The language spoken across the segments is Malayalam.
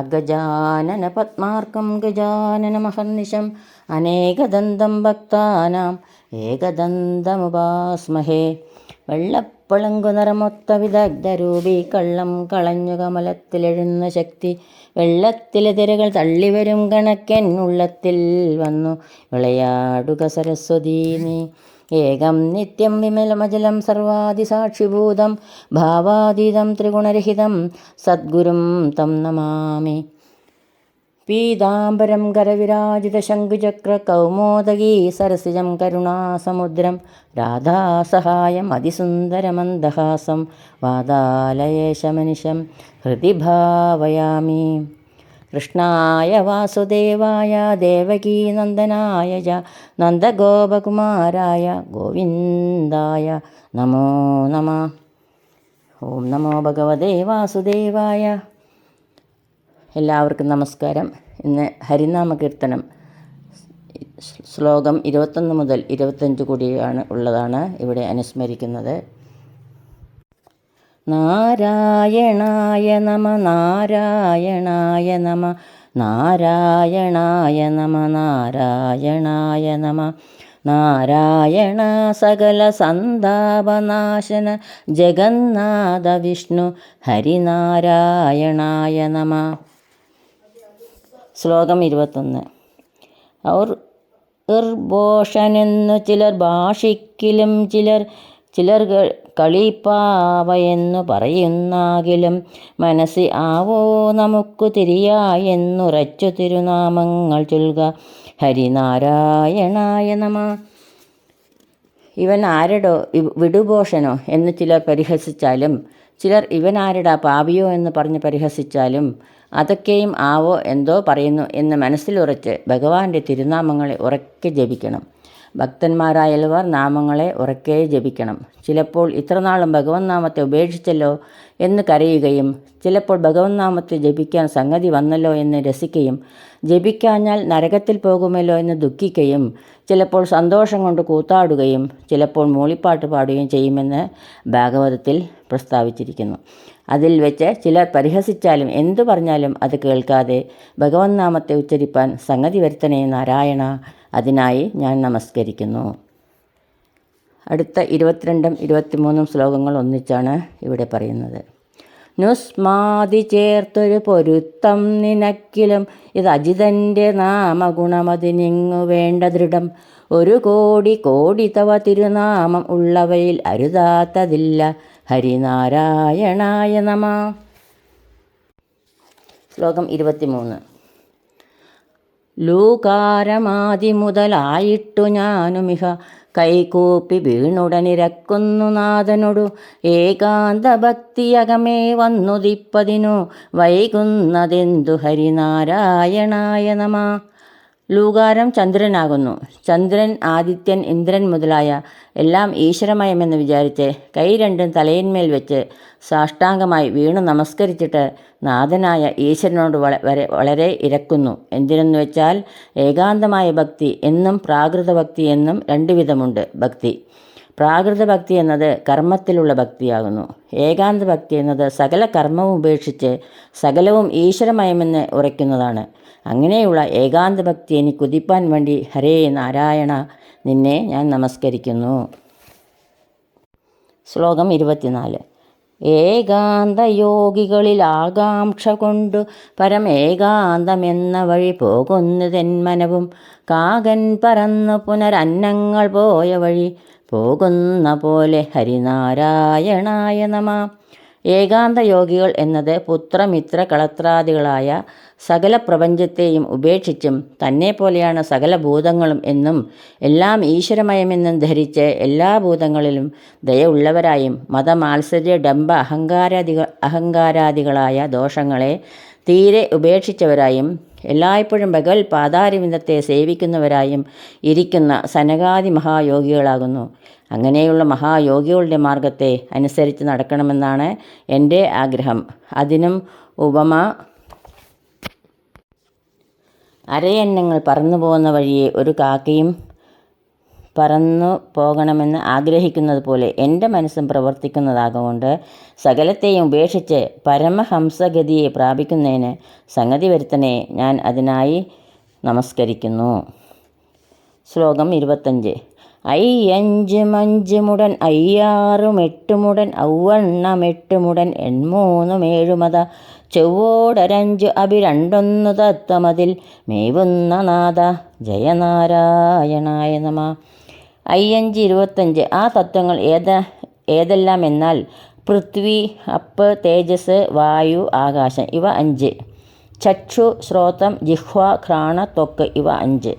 അഗജാനന പത്മാർക്കം ഗജാനനമഹർനിശം അനേകദന്തം ഭക്താനാം ഏകദന്തമുപാസ്മഹേ. വെള്ളപ്പളുങ്കു നിറമൊത്ത വിദഗ്ധരൂപി കള്ളം കളഞ്ഞു കമലത്തിലെഴുന്ന ശക്തി വെള്ളത്തിലെ തിരകൾ തള്ളിവരും കണക്കൻ ഉള്ളത്തിൽ വന്നു വിളയാടുക സരസ്വതീ നീ. ഏകം നിത്യം വിമലമജലം സർവാദിസാക്ഷിഭൂതം ഭാവാതീതം ത്രിഗുണരഹിതം സദ്ഗുരും തം നമാമി. പീതാംബരം കരവിരാജിത ശംഖുചക്ര കൗമോദഗീ സരസിജം കരുണാസമുദ്രം രാധാസഹായം അതിസുന്ദരമന്ദഹാസം വാതാലയേശമനിശം ഹൃദി ഭാവയാമി. കൃഷ്ണായ വാസുദേവായ ദേവകീനന്ദനായ ച നന്ദഗോപകുമാരായ ഗോവിന്ദായ നമോ നമഃ. ഓം നമോ ഭഗവതേ വാസുദേവായ. എല്ലാവർക്കും നമസ്കാരം. ഇന്ന് ഹരിനാമ കീർത്തനം ശ്ലോകം 21 മുതൽ 25 കൂടിയാണ് ഉള്ളതാണ് ഇവിടെ അനുസ്മരിക്കുന്നത്. നാരായണായ നമ നാരായണായ നമ നാരായണായ നമ നാരായണായ നമ നാരായണ സകല സന്താപനാശന ജഗന്നാഥ വിഷ്ണു ഹരിനാരായണായ നമ. ശ്ലോകം 21. ഇർഭോഷനെന്നു ചിലർ ഭാഷിക്കിലും ചിലർ കളിപ്പാവയെന്നു പറയുന്നാകിലും മനസ്സി ആവോ നമുക്ക് തിരിയായെന്നുറച്ചു തിരുനാമങ്ങൾ ചൊൽക ഹരിനാരായണായ നമ. ഇവൻ ആരടോ വിടുഭോഷനോ എന്ന് ചിലർ പരിഹസിച്ചാലും ചിലർ ഇവൻ ആരടാ പാപിയോ എന്ന് പറഞ്ഞ് പരിഹസിച്ചാലും അതൊക്കെയും ആവോ എന്തോ പറയുന്നു എന്ന് മനസ്സിലുറച്ച് ഭഗവാന്റെ തിരുനാമങ്ങളെ ഉറക്കെ ജപിക്കണം. ഭക്തന്മാരായവർ നാമങ്ങളെ ഉറക്കെ ജപിക്കണം. ചിലപ്പോൾ ഇത്രനാളും ഭഗവൻ നാമത്തെ ഉപേക്ഷിച്ചല്ലോ എന്ന് കരയുകയും ചിലപ്പോൾ ഭഗവൻ നാമത്തെ ജപിക്കാൻ സംഗതി വന്നല്ലോ എന്ന് രസിക്കുകയും ജപിക്കാഞ്ഞാൽ നരകത്തിൽ പോകുമല്ലോ എന്ന് ദുഃഖിക്കുകയും ചിലപ്പോൾ സന്തോഷം കൊണ്ട് കൂത്താടുകയും ചിലപ്പോൾ മൂളിപ്പാട്ട് പാടുകയും ചെയ്യുമെന്ന് ഭാഗവതത്തിൽ പ്രസ്താവിച്ചിരിക്കുന്നു. അതിൽ വെച്ച് ചിലർ പരിഹസിച്ചാലും എന്തു പറഞ്ഞാലും അത് കേൾക്കാതെ ഭഗവൻ നാമത്തെ ഉച്ചരിപ്പാൻ സംഗതി വരുത്തണേ നാരായണ. അതിനായി ഞാൻ നമസ്കരിക്കുന്നു. അടുത്ത 22ഉം 23ഉം ശ്ലോകങ്ങൾ ഒന്നിച്ചാണ് ഇവിടെ പറയുന്നത്. നുസ്മാതി ചേർത്തൊരു പൊരുത്തം നിനക്കിലും ഇത് അജിതൻ്റെ നാമഗുണമതിനിങ്ങു വേണ്ട ദൃഢം. ഒരു കോടി തവ തിരുനാമം ഉള്ളവയിൽ അരുതാത്തതില്ല ഹരിനാരായണായ നമ. ശ്ലോകം 23. ലൂകാരമാതി മുതലായിട്ടു ഞാനുമിഹ കൈകൂപ്പി വീണുടനിരക്കുന്നു നാഥനോടു ഏകാന്ത ഭക്തിയകമേ വന്നുദിപ്പതിനു വൈകുന്നതെന്തു ഹരിനാരായണായ നമ. ലൂകാരം ചന്ദ്രനാകുന്നു. ചന്ദ്രൻ, ആദിത്യൻ, ഇന്ദ്രൻ മുതലായ എല്ലാം ഈശ്വരമയമെന്ന് വിചാരിച്ച് കൈ രണ്ടും തലയിന്മേൽ വെച്ച് സാഷ്ടാംഗമായി വീണു നമസ്കരിച്ചിട്ട് നാഥനായ ഈശ്വരനോട് വളരെ ഇരക്കുന്നു. എന്തിനെന്ന് വെച്ചാൽ ഏകാന്തമായ ഭക്തി എന്നും പ്രാകൃത ഭക്തി എന്നും 2 വിധമുണ്ട് ഭക്തി. പ്രാകൃത ഭക്തി എന്നത് കർമ്മത്തിലുള്ള ഭക്തിയാകുന്നു. ഏകാന്ത ഭക്തി എന്നത് സകല കർമ്മവും ഉപേക്ഷിച്ച് സകലവും ഈശ്വരമയമെന്ന് ഉറയ്ക്കുന്നതാണ്. അങ്ങനെയുള്ള ഏകാന്ത ഭക്തി എനിക്ക് ഉദിപ്പാൻ വേണ്ടി ഹരേ നാരായണ നിന്നെ ഞാൻ നമസ്കരിക്കുന്നു. ശ്ലോകം 24. ഏകാന്ത യോഗികളിൽ ആകാംക്ഷ കൊണ്ടു പരമേകാന്തമെന്ന വഴി പോകുന്നതെൻ മനവും കാകൻ പറന്നു പുനരന്നങ്ങൾ പോയ വഴി പോകുന്ന പോലെ ഹരിനാരായണായ നമ. ഏകാന്ത യോഗികൾ എന്നത് പുത്രമിത്ര കളത്രാദികളായ സകല പ്രപഞ്ചത്തെയും ഉപേക്ഷിച്ചും തന്നെ പോലെയാണ് സകല ഭൂതങ്ങളും എന്നും എല്ലാം ഈശ്വരമയമെന്നും ധരിച്ച് എല്ലാ ഭൂതങ്ങളിലും ദയ ഉള്ളവരായും മതമാത്സര്യ ഡംബ അഹങ്കാരാദികളായ ദോഷങ്ങളെ തീരെ ഉപേക്ഷിച്ചവരായും എല്ലായ്പ്പോഴും ഭഗവത് പാതാരവിന്ദത്തെ സേവിക്കുന്നവരായും ഇരിക്കുന്ന സനകാദി മഹായോഗികളാകുന്നു. അങ്ങനെയുള്ള മഹായോഗികളുടെ മാർഗത്തെ അനുസരിച്ച് നടക്കണമെന്നാണ് എൻ്റെ ആഗ്രഹം. അതിനും ഉപമ അരയന്നങ്ങൾ പറന്നു പോകുന്ന വഴിയെ ഒരു കാക്കയും പറന്നു പോകണമെന്ന് ആഗ്രഹിക്കുന്നത് പോലെ എൻ്റെ മനസ്സും പ്രവർത്തിക്കുന്നതാകൊണ്ട് സകലത്തെയും ഉപേക്ഷിച്ച് പരമഹംസഗതിയെ പ്രാപിക്കുന്നതിന് സംഗതി വരുത്തണേ, ഞാൻ അതിനായി നമസ്കരിക്കുന്നു. ശ്ലോകം 25. അയ്യഞ്ചുമഞ്ചുമുടൻ അയ്യാറുമെട്ടുമുടൻ ഔവണ്ണമെട്ടുമുടൻ എൺമൂന്നുമേഴുമത ചൊവ്വോടരഞ്ചു അഭിരണ്ടൊന്നു തത്വമതിൽ മേവുന്ന നാഥ ജയനാരായണായ നമ. അയ്യഞ്ച് 25. ആ തത്വങ്ങൾ ഏതെല്ലാം എന്നാൽ പൃഥ്വി, അപ്പ്, തേജസ്, വായു, ആകാശം ഇവ 5. ചക്ഷു, ശ്രോത്രം, ജിഹ്വ, ഘ്രാണ, ത്വക്ക് ഇവ 5.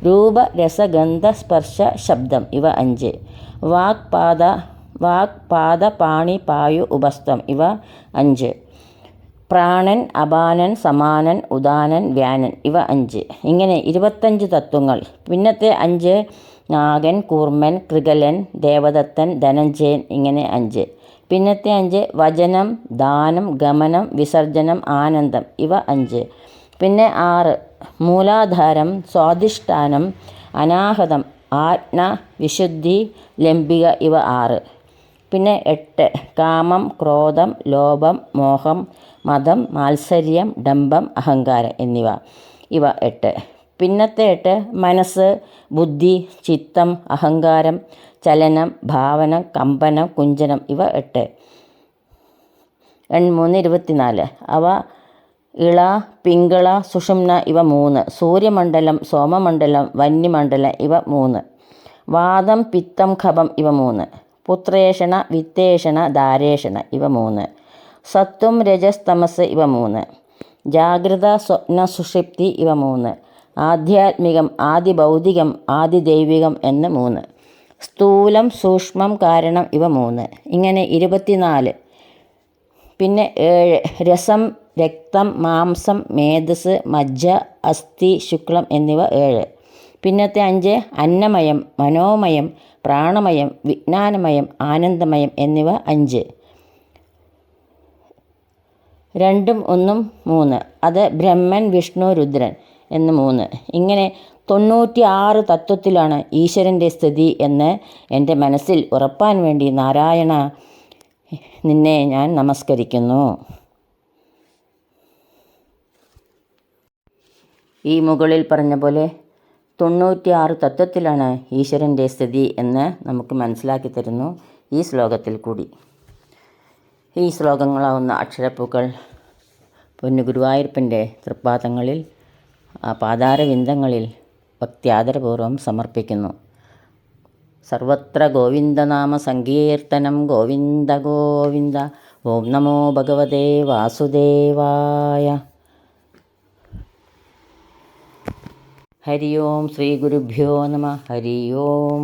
രൂപ, രസ, ഗന്ധ, സ്പർശ, ശബ്ദം ഇവ 5. വാക്, പാദ, പാണി, പായു, ഉപസ്ഥം ഇവ 5. പ്രാണൻ, അപാനൻ, സമാനൻ, ഉദാനൻ, വ്യാനൻ ഇവ 5. ഇങ്ങനെ 25 തത്വങ്ങൾ. പിന്നത്തെ 5 നാഗൻ, കൂർമ്മൻ, കൃകലൻ, ദേവദത്തൻ, ധനഞ്ജയൻ ഇങ്ങനെ 5. പിന്നത്തെ 5 വചനം, ദാനം, ഗമനം, വിസർജനം, ആനന്ദം ഇവ 5. പിന്നെ 6 മൂലാധാരം, സ്വാധിഷ്ഠാനം, അനാഹതം, ആജ്ഞ, വിശുദ്ധി, ലംബിക ഇവ 6. പിന്നെ 8 കാമം, ക്രോധം, ലോഭം, മോഹം, മതം, മാത്സര്യം, ഡംഭം, അഹങ്കാരം എന്നിവ ഇവ 8. പിന്നത്തെ 8 മനസ്സ്, ബുദ്ധി, ചിത്തം, അഹങ്കാരം, ചലനം, ഭാവന, കമ്പനം, കുഞ്ചനം ഇവ 8. 3 24. അവ ഇള, പിങ്കള, സുഷുമ്ന ഇവ 3. സൂര്യമണ്ഡലം, സോമമണ്ഡലം, വന്യമണ്ഡലം ഇവ 3. വാതം, പിത്തം, കഫം ഇവ 3. പുത്രേഷണ, വിത്തേഷണ, ധാരേഷണ ഇവ 3. സത്വം, രജസ്, തമസ് ഇവ 3. ജാഗ്രത, സ്വപ്ന, സുഷുപ്തി ഇവ 3. ആധ്യാത്മികം, ആദിഭൗതികം, ആദിദൈവികം എന്ന് 3. സ്ഥൂലം, സൂക്ഷ്മം, കാരണം ഇവ 3. ഇങ്ങനെ 24. പിന്നെ 7 രസം, രക്തം, മാംസം, മേധസ്, മജ്ജ, അസ്ഥി, ശുക്ലം എന്നിവ 7. പിന്നത്തെ 5 അന്നമയം, മനോമയം, പ്രാണമയം, വിജ്ഞാനമയം, ആനന്ദമയം എന്നിവ 5. 2ഉം 1ഉം 3. അത് ബ്രഹ്മൻ, വിഷ്ണു, രുദ്രൻ എന്ന് 3. ഇങ്ങനെ 96 തത്വത്തിലാണ് ഈശ്വരൻ്റെ സ്ഥിതി എന്ന് എൻ്റെ മനസ്സിൽ ഉറപ്പാൻ വേണ്ടി നാരായണ നിന്നെ ഞാൻ നമസ്കരിക്കുന്നു. ഈ മുകളിൽ പറഞ്ഞ പോലെ 96 തത്വത്തിലാണ് ഈശ്വരൻ്റെ സ്ഥിതി എന്ന് നമുക്ക് മനസ്സിലാക്കി തരുന്നു ഈ ശ്ലോകത്തിൽ കൂടി. ഈ ശ്ലോകങ്ങളാവുന്ന അക്ഷരപ്പൂക്കൾ പൊന്നു ഗുരുവായൂരപ്പൻ്റെ തൃപ്പാദങ്ങളിൽ, ആ പാതാരവിന്ദങ്ങളിൽ ഭക്ത്യാദരപൂർവ്വം സമർപ്പിക്കുന്നു. സർവത്ര ഗോവിന്ദനാമ സങ്കീർത്തനം. ഗോവിന്ദ ഗോവിന്ദ. ഓം നമോ ഭഗവതേ വാസുദേവായ. ഹരി ഓം. ശ്രീ ഗുരുഭ്യോ നമഃ. ഹരി ഓം.